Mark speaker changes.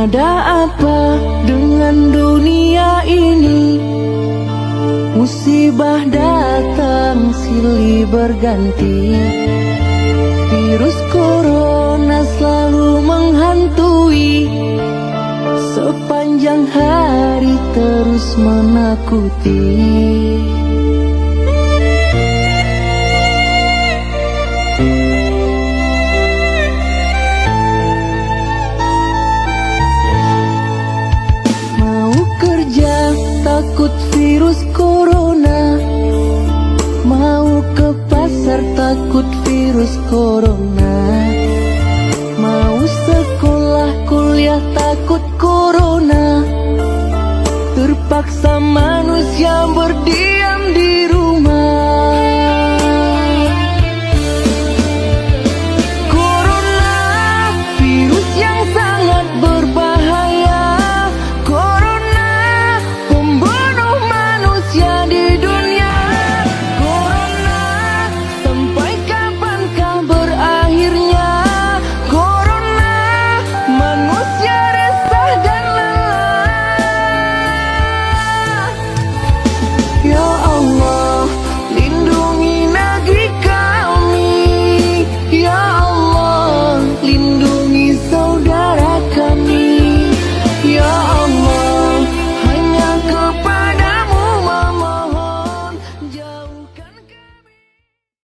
Speaker 1: Ada apa dengan dunia ini? Musibah datang silih berganti. Virus corona selalu menghantui. Sepanjang hari terus menakuti. Takut virus corona, mau ke pasar takut virus corona, mau sekolah kuliah takut corona. Terpaksa manusia berdiam